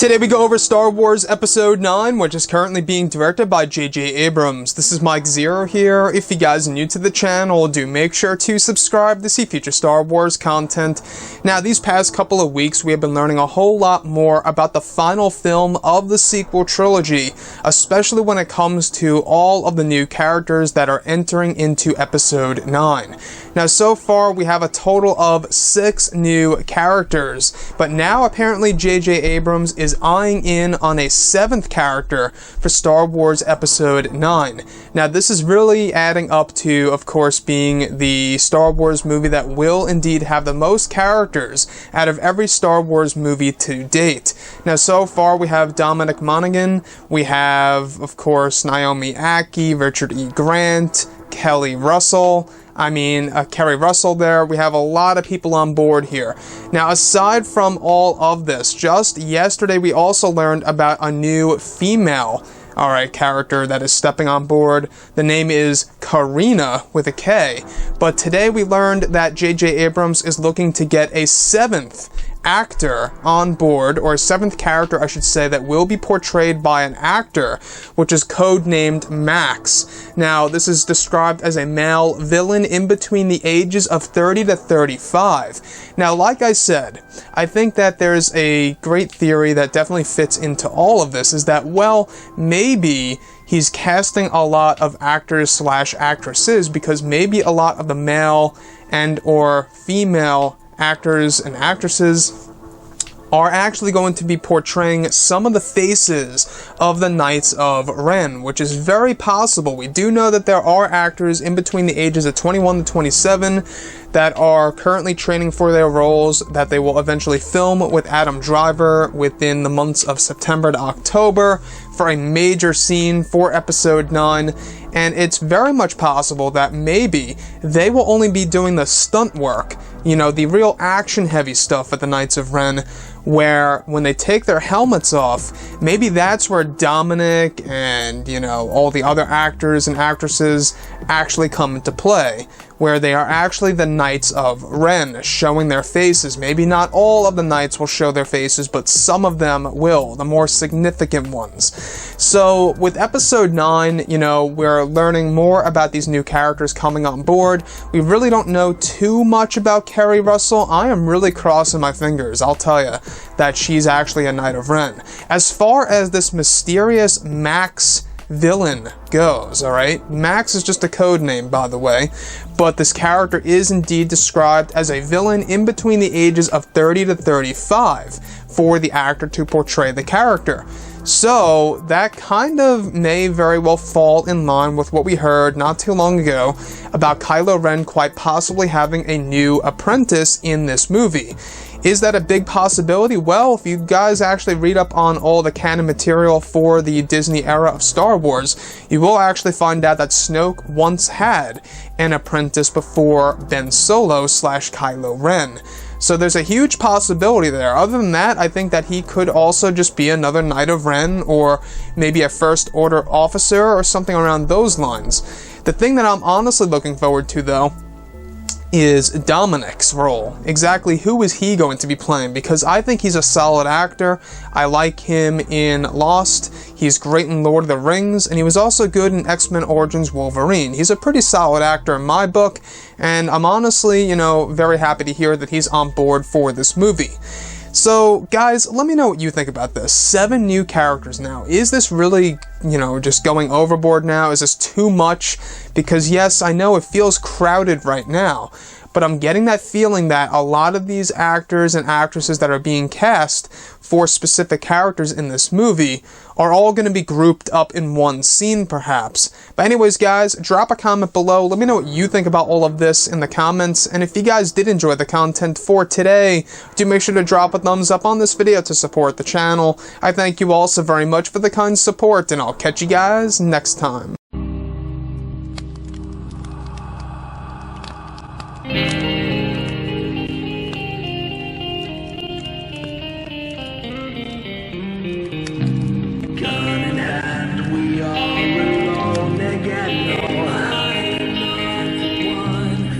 Today we go over Star Wars Episode 9, which is currently being directed by J.J. Abrams. This is Mike Zero here. If you guys are new to the channel, do make sure to subscribe to see future Star Wars content. Now, these past couple of weeks, we have been learning a whole lot more about the final film of the sequel trilogy, especially when it comes to all of the new characters that are entering into Episode 9. Now, so far, we have a total of 6 new characters, but now apparently J.J. Abrams is eyeing in on a 7th character for Star Wars Episode 9. Now, this is really adding up to, of course, being the Star Wars movie that will indeed have the most characters out of every Star Wars movie to date. Now, so far, we have Dominic Monaghan, we have, of course, Naomi Ackie, Richard E. Grant, Kerry Russell there. We have a lot of people on board here. Now, aside from all of this, just yesterday we also learned about a new female character that is stepping on board. The name is Karina with a K. But today we learned that J.J. Abrams is looking to get a 7th actor on board, or a 7th character, I should say, that will be portrayed by an actor, which is codenamed Max. Now, this is described as a male villain in between the ages of 30 to 35. Now, like I said, I think that there's a great theory that definitely fits into all of this, is that, well, maybe he's casting a lot of actors slash actresses because maybe a lot of the male and or female actors and actresses are actually going to be portraying some of the faces of the Knights of Ren, which is very possible. We do know that there are actors in between the ages of 21 to 27 that are currently training for their roles that they will eventually film with Adam Driver within the months of September to October for a major scene for Episode 9, and it's very much possible that maybe they will only be doing the stunt work, you know, the real action-heavy stuff at the Knights of Ren, where when they take their helmets off, maybe that's where Dominic and, you know, all the other actors and actresses actually come into play, where they are actually the Knights of Ren, showing their faces. Maybe not all of the Knights will show their faces, but some of them will, the more significant ones. So, with Episode 9, you know, we're learning more about these new characters coming on board. We really don't know too much about Kerry Russell. I am really crossing my fingers, I'll tell you, that she's actually a Knight of Ren. As far as this mysterious Max villain goes, alright? Max is just a code name, by the way, but this character is indeed described as a villain in between the ages of 30 to 35 for the actor to portray the character. So, that kind of may very well fall in line with what we heard not too long ago about Kylo Ren quite possibly having a new apprentice in this movie. Is that a big possibility? Well, if you guys actually read up on all the canon material for the Disney era of Star Wars, you will actually find out that Snoke once had an apprentice before Ben Solo / Kylo Ren. So there's a huge possibility there. Other than that, I think that he could also just be another Knight of Ren, or maybe a First Order officer, or something around those lines. The thing that I'm honestly looking forward to, though, is Dominic's role. Exactly who is he going to be playing? Because I think he's a solid actor. I like him in Lost. He's great in Lord of the Rings, and he was also good in X-Men Origins Wolverine. He's a pretty solid actor in my book, and I'm honestly, you know, very happy to hear that he's on board for this movie. So, guys, let me know what you think about this. 7 new characters now. Is this really, you know, just going overboard now? Is this too much? Because, yes, I know it feels crowded right now, but I'm getting that feeling that a lot of these actors and actresses that are being cast for specific characters in this movie are all going to be grouped up in one scene, perhaps. But anyways, guys, drop a comment below. Let me know what you think about all of this in the comments. And if you guys did enjoy the content for today, do make sure to drop a thumbs up on this video to support the channel. I thank you all so very much for the kind support, and I'll catch you guys next time.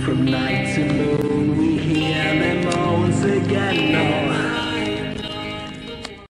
From night to moon we hear them moans again.